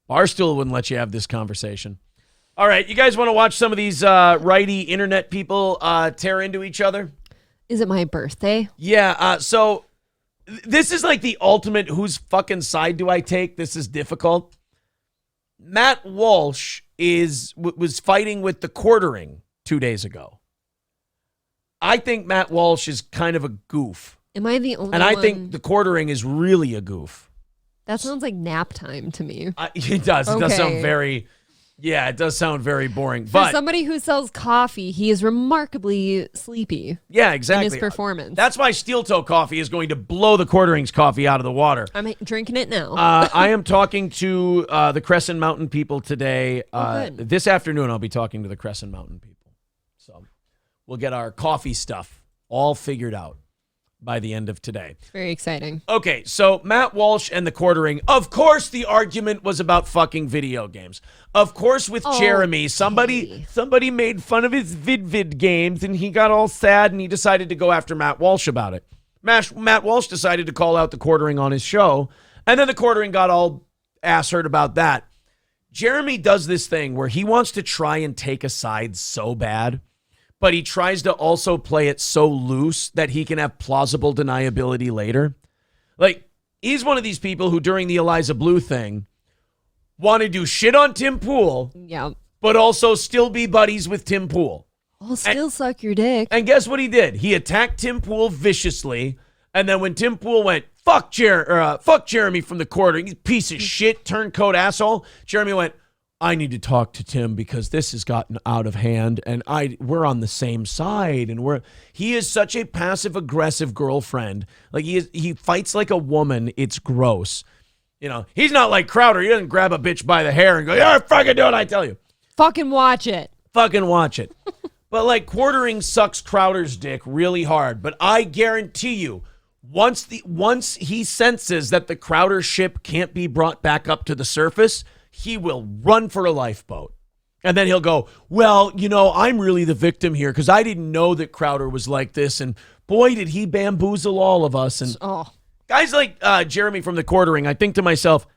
Barstool wouldn't let you have this conversation. All right, you guys want to watch some of these righty internet people tear into each other? Is it my birthday? Yeah, so this is like the ultimate whose fucking side do I take? This is difficult. Matt Walsh was fighting with the quartering 2 days ago. I think Matt Walsh is kind of a goof. Am I the only one? And I think the quartering is really a goof. That sounds like nap time to me. It does. It does sound very... Yeah, it does sound very boring. For somebody who sells coffee, he is remarkably sleepy. Yeah, exactly. In his performance. That's why Steel Toe Coffee is going to blow the Quartering's coffee out of the water. I'm drinking it now. I am talking to the Crescent Mountain people today. This afternoon, I'll be talking to the Crescent Mountain people. So we'll get our coffee stuff all figured out by the end of today. Very exciting. Okay, so Matt Walsh and the quartering. Of course, the argument was about fucking video games. Of course, with Jeremy, somebody made fun of his vid games, and he got all sad, and he decided to go after Matt Walsh about it. Matt Walsh decided to call out the quartering on his show, and then the quartering got all ass hurt about that. Jeremy does this thing where he wants to try and take a side so bad, but he tries to also play it so loose that he can have plausible deniability later. Like, he's one of these people who, during the Eliza Blue thing, wanted to shit on Tim Pool, but also still be buddies with Tim Pool. I'll still suck your dick. And guess what he did? He attacked Tim Pool viciously, and then when Tim Pool went, fuck Jeremy from the quartering, he's a piece of shit, turncoat asshole, Jeremy went, I need to talk to Tim because this has gotten out of hand, and we're on the same side, and he is such a passive aggressive girlfriend. Like he fights like a woman. It's gross. You know, he's not like Crowder. He doesn't grab a bitch by the hair and go, "Yeah, fucking do it, I tell you." Fucking watch it. Fucking watch it. But like quartering sucks Crowder's dick really hard. But I guarantee you, once he senses that the Crowder ship can't be brought back up to the surface, he will run for a lifeboat. And then he'll go, well, you know, I'm really the victim here because I didn't know that Crowder was like this. And boy, did he bamboozle all of us. And guys like Jeremy from the quartering, I think to myself,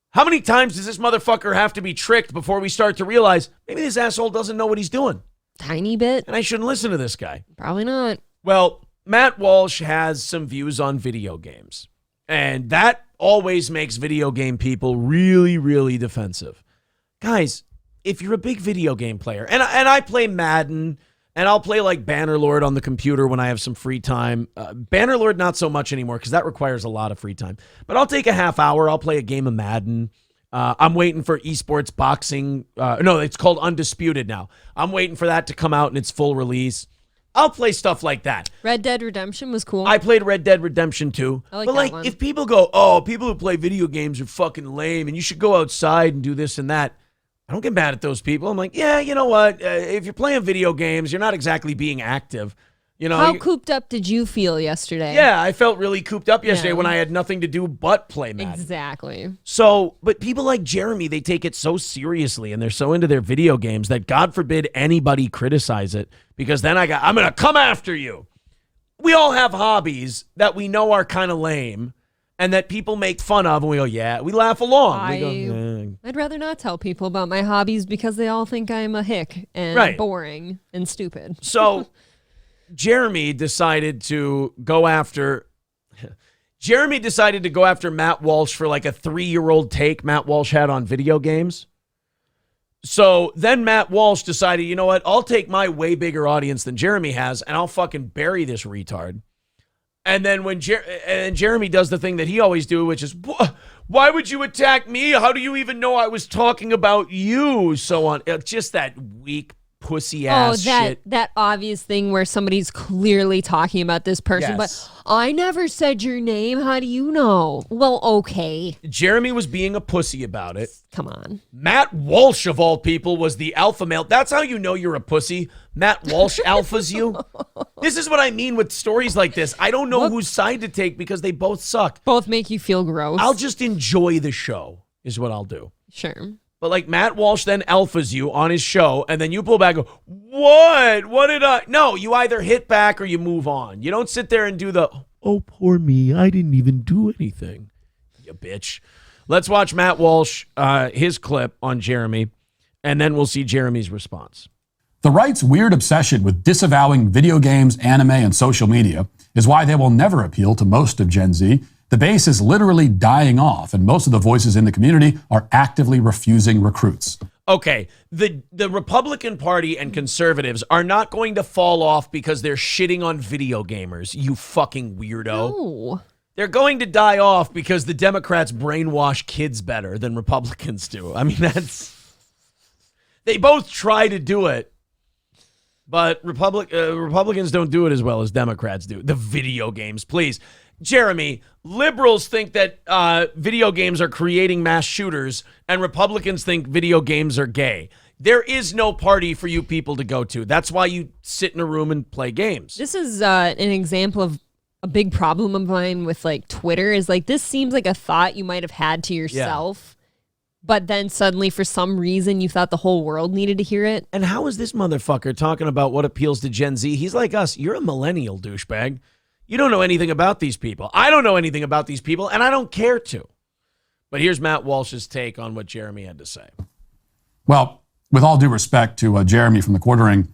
how many times does this motherfucker have to be tricked before we start to realize maybe this asshole doesn't know what he's doing? Tiny bit. And I shouldn't listen to this guy. Probably not. Well, Matt Walsh has some views on video games. And that always makes video game people really, really defensive. Guys, if you're a big video game player, and I play Madden, and I'll play like Bannerlord on the computer when I have some free time. Bannerlord, not so much anymore because that requires a lot of free time. But I'll take a half hour. I'll play a game of Madden. I'm waiting for esports boxing. No, it's called Undisputed now. I'm waiting for that to come out in its full release. I'll play stuff like that. Red Dead Redemption was cool. I played Red Dead Redemption 2. I like but that one. If people go, oh, people who play video games are fucking lame and you should go outside and do this and that, I don't get mad at those people. I'm like, yeah, you know what? If you're playing video games, you're not exactly being active. You know, how cooped up did you feel yesterday? Yeah, I felt really cooped up yesterday when I had nothing to do but play Madden. Exactly. So, but people like Jeremy, they take it so seriously and they're so into their video games that God forbid anybody criticize it because then I'm going to come after you. We all have hobbies that we know are kind of lame and that people make fun of and we go, yeah, we laugh along. I'd rather not tell people about my hobbies because they all think I'm a hick and boring and stupid. So Jeremy decided to go after Matt Walsh for like a 3-year-old take Matt Walsh had on video games. So then Matt Walsh decided, you know what? I'll take my way bigger audience than Jeremy has and I'll fucking bury this retard. And then when Jeremy does the thing that he always do, which is, why would you attack me? How do you even know I was talking about you? So on. It's just that weak pussy ass shit. That obvious thing where somebody's clearly talking about this person, but I never said your name. How do you know? Well, okay. Jeremy was being a pussy about it. Come on. Matt Walsh, of all people, was the alpha male. That's how you know you're a pussy. Matt Walsh alphas you. This is what I mean with stories like this. I don't know whose side to take because they both suck. Both make you feel gross. I'll just enjoy the show is what I'll do. Sure. But like Matt Walsh then alphas you on his show, and then you pull back and go, what? What did I? No, you either hit back or you move on. You don't sit there and do the, oh, poor me, I didn't even do anything, you bitch. Let's watch Matt Walsh, his clip on Jeremy, and then we'll see Jeremy's response. The right's weird obsession with disavowing video games, anime, and social media is why they will never appeal to most of Gen Z. The base is literally dying off, and most of the voices in the community are actively refusing recruits. Okay, the Republican Party and conservatives are not going to fall off because they're shitting on video gamers, you fucking weirdo. No. They're going to die off because the Democrats brainwash kids better than Republicans do. I mean, they both try to do it, but Republicans don't do it as well as Democrats do. The video games, please. Jeremy, liberals think that video games are creating mass shooters, and Republicans think video games are gay. There is no party for you people to go to. That's why you sit in a room and play games. This is an example of a big problem of mine with like Twitter is like, this seems like a thought you might have had to yourself, but then suddenly for some reason you thought the whole world needed to hear it. And how is this motherfucker talking about what appeals to Gen Z? He's like us. You're a millennial, douchebag. You don't know anything about these people. I don't know anything about these people, and I don't care to. But here's Matt Walsh's take on what Jeremy had to say. Well, with all due respect to Jeremy from the Quartering,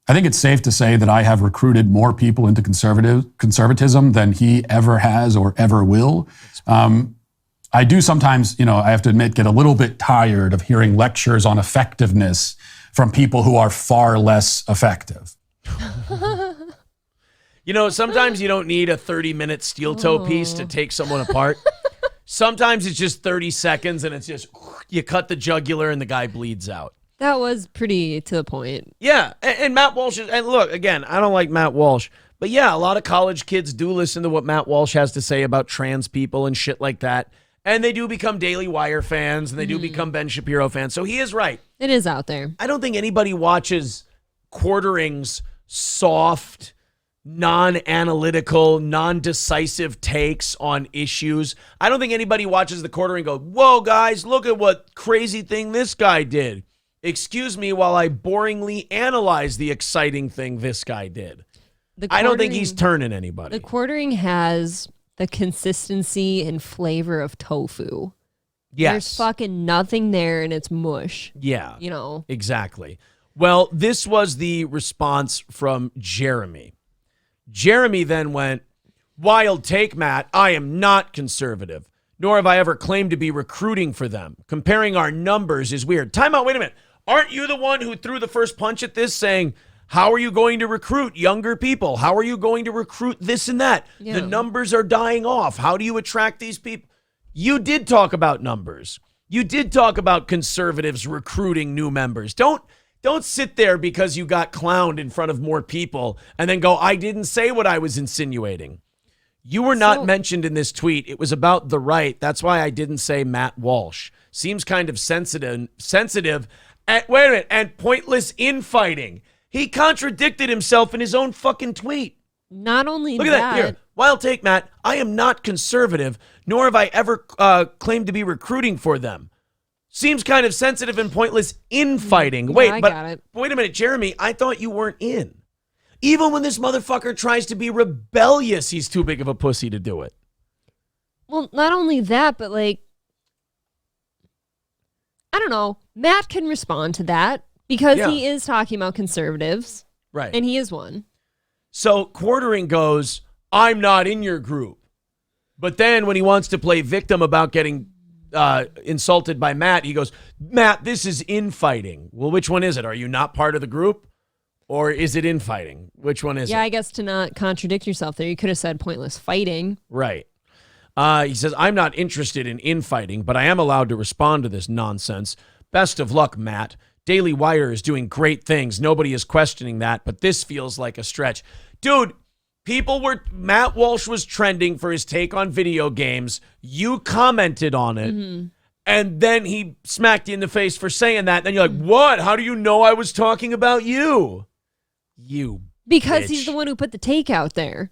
I think it's safe to say that I have recruited more people into conservatism than he ever has or ever will. I do sometimes, I have to admit, get a little bit tired of hearing lectures on effectiveness from people who are far less effective. Sometimes you don't need a 30-minute steel toe piece to take someone apart. Sometimes it's just 30 seconds and it's just, you cut the jugular and the guy bleeds out. That was pretty to the point. Yeah, and Matt Walsh and look, again, I don't like Matt Walsh, but yeah, a lot of college kids do listen to what Matt Walsh has to say about trans people and shit like that, and they do become Daily Wire fans, and they do become Ben Shapiro fans, so he is right. It is out there. I don't think anybody watches Quartering's soft, non-analytical, non-decisive takes on issues. I don't think anybody watches the Quartering and go, whoa, guys, look at what crazy thing this guy did. Excuse me while I boringly analyze the exciting thing this guy did. I don't think he's turning anybody. The Quartering has the consistency and flavor of tofu. Yes. There's fucking nothing there and it's mush. Yeah. You know. Exactly. Well, this was the response from Jeremy. Jeremy then went, wild take, Matt. I am not conservative, nor have I ever claimed to be recruiting for them. Comparing our numbers is weird. Time out. Wait a minute. Aren't you the one who threw the first punch at this saying, how are you going to recruit younger people? How are you going to recruit this and that? Yeah. The numbers are dying off. How do you attract these people? You did talk about numbers. You did talk about conservatives recruiting new members. Don't sit there because you got clowned in front of more people and then go, I didn't say what I was insinuating. You were not mentioned in this tweet. It was about the right. That's why I didn't say Matt Walsh. Seems kind of sensitive. And, wait a minute, and pointless infighting. He contradicted himself in his own fucking tweet. Not only Look at that. Here. Wild take, Matt. I am not conservative, nor have I ever claimed to be recruiting for them. Seems kind of sensitive and pointless infighting. Yeah, I got it. Wait a minute, Jeremy. I thought you weren't in. Even when this motherfucker tries to be rebellious, he's too big of a pussy to do it. Well, not only that, but like, I don't know. Matt can respond to that because he is talking about conservatives. Right. And he is one. So Quartering goes, I'm not in your group. But then when he wants to play victim about getting insulted by Matt, he goes, Matt, this is infighting. Well, which one is it? Are you not part of the group? Or is it infighting? Which one is it? Yeah, I guess to not contradict yourself there, you could have said pointless fighting. Right. He says, I'm not interested in infighting, but I am allowed to respond to this nonsense. Best of luck, Matt. Daily Wire is doing great things. Nobody is questioning that, but this feels like a stretch. Dude, Matt Walsh was trending for his take on video games. You commented on it. Mm-hmm. And then he smacked you in the face for saying that. Then you're like, what? How do you know I was talking about you? Because bitch. He's the one who put the take out there,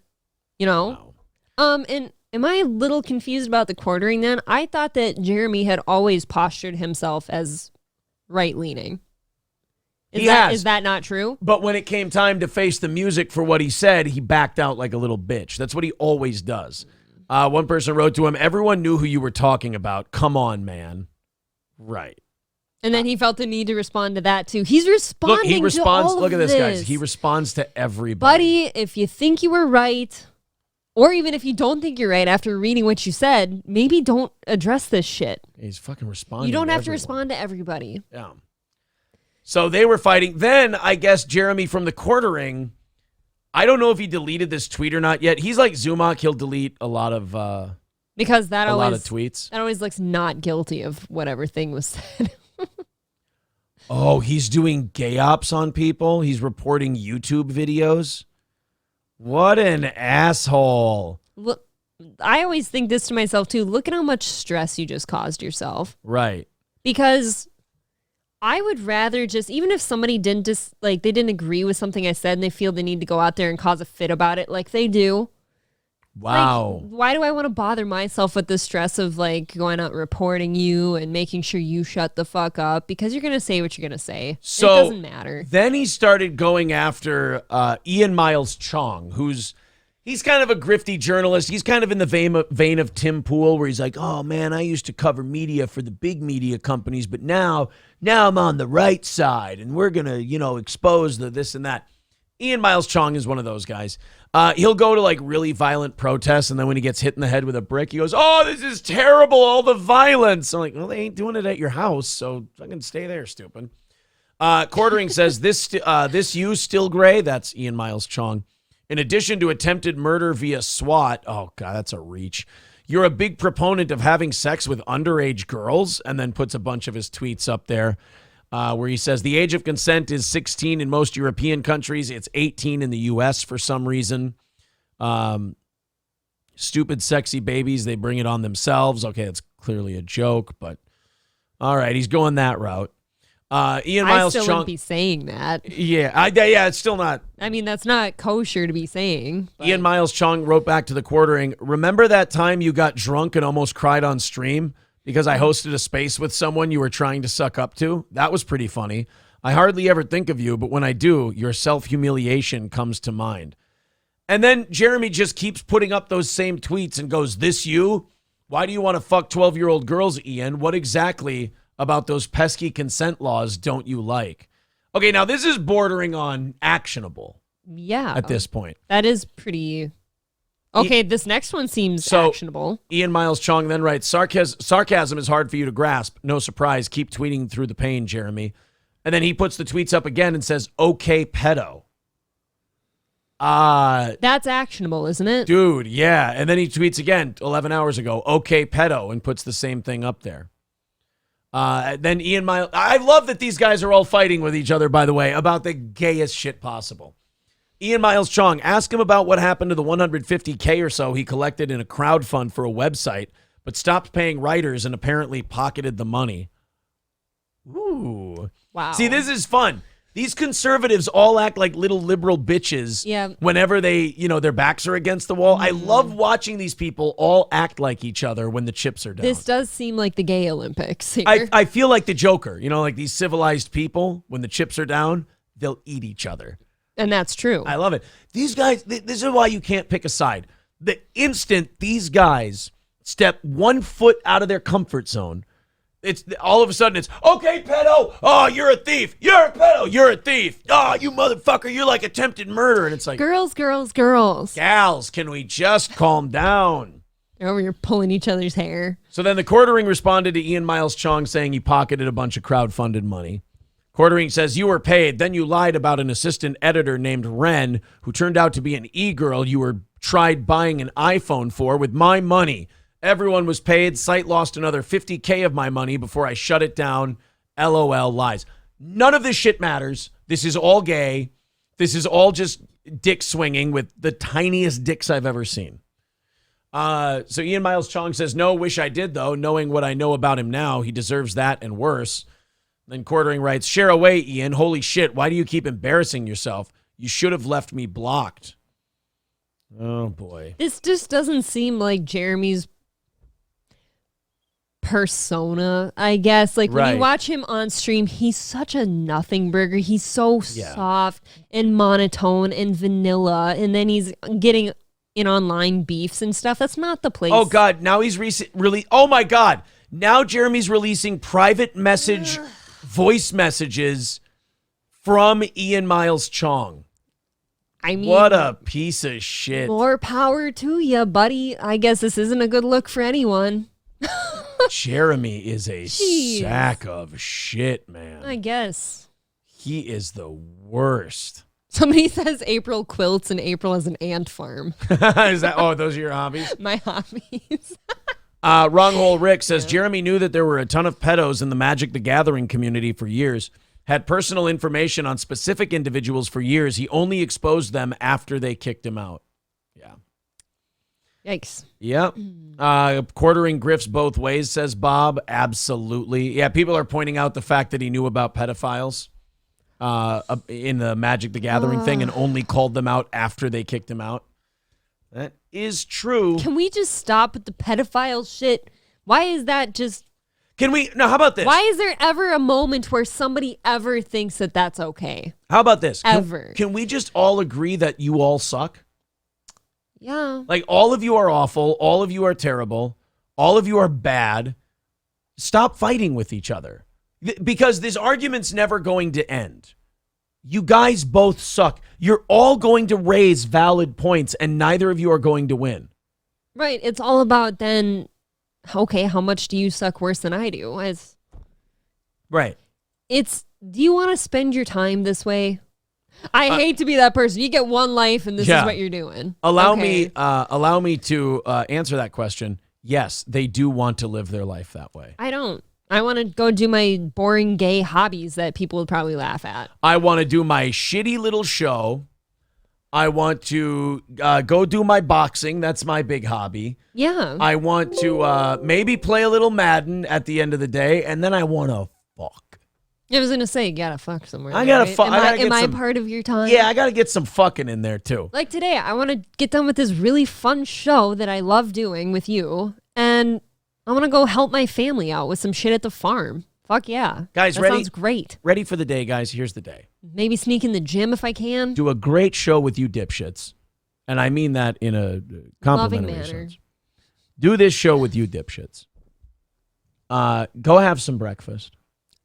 you know? Wow. And am I a little confused about the Quartering then? I thought that Jeremy had always postured himself as right-leaning. Is that not true? But when it came time to face the music for what he said, he backed out like a little bitch. That's what he always does. One person wrote to him, everyone knew who you were talking about. Come on, man. Right. And then he felt the need to respond to that too. He's responding to all of Look at this, guys. this. He responds to everybody. Buddy, if you think you were right, or even if you don't think you're right after reading what you said, maybe don't address this shit. He's fucking responding. You don't have to everyone. respond to everybody. Yeah. So they were fighting. Then I guess Jeremy from the Quartering, I don't know if he deleted this tweet or not yet. He's like Zumach. He'll delete a lot of because that a always lot of tweets. That always looks not guilty of whatever thing was said. Oh, he's doing gay ops on people. He's reporting YouTube videos. What an asshole. Look, I always think this to myself too. Look at how much stress you just caused yourself. Right. Because I would rather just, even if somebody didn't they didn't agree with something I said and they feel they need to go out there and cause a fit about it like they do. Wow. Like, why do I want to bother myself with the stress of like going out and reporting you and making sure you shut the fuck up because you're going to say what you're going to say. So it doesn't matter. Then he started going after Ian Miles Chong, he's kind of a grifty journalist. He's kind of in the vein of Tim Pool, where he's like, oh man, I used to cover media for the big media companies, but now I'm on the right side and we're going to, expose the this and that. Ian Miles Chong is one of those guys. He'll go to like really violent protests, and then when he gets hit in the head with a brick, he goes, oh, this is terrible, all the violence. I'm like, well, they ain't doing it at your house, so fucking stay there, stupid. Quartering says, this you still gray? That's Ian Miles Chong. In addition to attempted murder via SWAT, oh God, that's a reach. You're a big proponent of having sex with underage girls, and then puts a bunch of his tweets up there. Where he says the age of consent is 16 in most European countries. It's 18 in the U.S. for some reason. Stupid, sexy babies. They bring it on themselves. Okay, that's clearly a joke, but all right, he's going that route. Ian Miles I still Chong wouldn't be saying that. Yeah, it's still not. I mean, that's not kosher to be saying. But. Ian Miles Chong wrote back to the Quartering, remember that time you got drunk and almost cried on stream? Because I hosted a space with someone you were trying to suck up to. That was pretty funny. I hardly ever think of you, but when I do, your self-humiliation comes to mind. And then Jeremy just keeps putting up those same tweets and goes, this you? Why do you want to fuck 12-year-old girls, Ian? What exactly about those pesky consent laws don't you like? Okay, now this is bordering on actionable. Yeah. At this point. That is pretty... Okay, this next one seems actionable. Ian Miles Chong then writes, sarcasm is hard for you to grasp. No surprise. Keep tweeting through the pain, Jeremy. And then he puts the tweets up again and says, okay, pedo. That's actionable, isn't it? Dude, yeah. And then he tweets again 11 hours ago, okay, pedo, and puts the same thing up there. Then Ian Miles... I love that these guys are all fighting with each other, by the way, about the gayest shit possible. Ian Miles Chong, ask him about what happened to the $150K or so he collected in a crowdfund for a website, but stopped paying writers and apparently pocketed the money. Ooh. Wow. See, this is fun. These conservatives all act like little liberal bitches whenever they, their backs are against the wall. I love watching these people all act like each other when the chips are down. This does seem like the gay Olympics here. I feel like the Joker, like these civilized people, when the chips are down, they'll eat each other. And that's true. I love it. These guys, this is why you can't pick a side. The instant these guys step 1 foot out of their comfort zone, it's all of a sudden it's, okay, pedo. Oh, you're a thief. You're a pedo. You're a thief. Oh, you motherfucker. You're like attempted murder. And it's like, girls. Gals, can we just calm down? They're over here pulling each other's hair. So then the Quartering responded to Ian Miles Chong saying he pocketed a bunch of crowdfunded money. Quartering says, you were paid, then you lied about an assistant editor named Ren, who turned out to be an e-girl you were tried buying an iPhone for with my money. Everyone was paid. Site lost another $50K of my money before I shut it down. LOL lies. None of this shit matters. This is all gay. This is all just dick swinging with the tiniest dicks I've ever seen. So Ian Miles Chong says, no, wish I did, though. Knowing what I know about him now, he deserves that and worse. Then Quartering writes, share away, Ian. Holy shit, why do you keep embarrassing yourself? You should have left me blocked. Oh, boy. This just doesn't seem like Jeremy's persona, I guess. Like, when you watch him on stream, he's such a nothing burger. He's so soft and monotone and vanilla. And then he's getting in online beefs and stuff. That's not the place. Oh, God. Now he's really. Oh, my God. Now Jeremy's releasing private message, voice messages from Ian Miles Chong. I mean, What a piece of shit. more power to you, buddy. I guess this isn't a good look for anyone. Jeremy is a Jeez. sack of shit, man. I guess. He is the worst. Somebody says April quilts and April has an ant farm. Is that? Oh, those are your hobbies? My hobbies. Wronghole Rick says Jeremy knew that there were a ton of pedos in the Magic the Gathering community for years, had personal information on specific individuals for years. He only exposed them after they kicked him out. Yeah. Yikes. Yep. Quartering grifts both ways, says Bob. Absolutely. Yeah, people are pointing out the fact that he knew about pedophiles in the Magic the Gathering thing and only called them out after they kicked him out. That is true. Can we just stop with the pedophile shit? Why is that just... Can we... Now, how about this? Why is there ever a moment where somebody ever thinks that that's okay? How about this? Ever. Can we just all agree that you all suck? Yeah. Like, all of you are awful. All of you are terrible. All of you are bad. Stop fighting with each other. Because this argument's never going to end. You guys both suck. You're all going to raise valid points, and neither of you are going to win. Right. It's all about then, okay, how much do you suck worse than I do? Right. Do you want to spend your time this way? I hate to be that person. You get one life and this is what you're doing. Allow me to answer that question. Yes, they do want to live their life that way. I don't. I want to go do my boring gay hobbies that people would probably laugh at. I want to do my shitty little show. I want to go do my boxing. That's my big hobby. Yeah. I want to maybe play a little Madden at the end of the day, and then I want to fuck. I was going to say, you got to fuck somewhere. I gotta right? fuck. Am I part of your time? Yeah, I got to get some fucking in there, too. Like today, I want to get done with this really fun show that I love doing with you, and I want to go help my family out with some shit at the farm. Fuck yeah. Guys, that ready? Sounds great. Ready for the day, guys. Here's the day. Maybe sneak in the gym if I can. Do a great show with you dipshits. And I mean that in a complimentary manner. sense. Do this show with you dipshits. Go have some breakfast.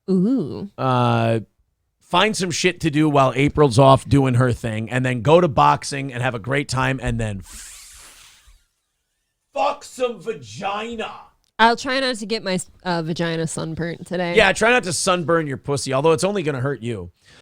Ooh. Find some shit to do while April's off doing her thing, and then go to boxing and have a great time, and then fuck some vagina. I'll try not to get my vagina sunburnt today. Yeah, try not to sunburn your pussy, although it's only going to hurt you.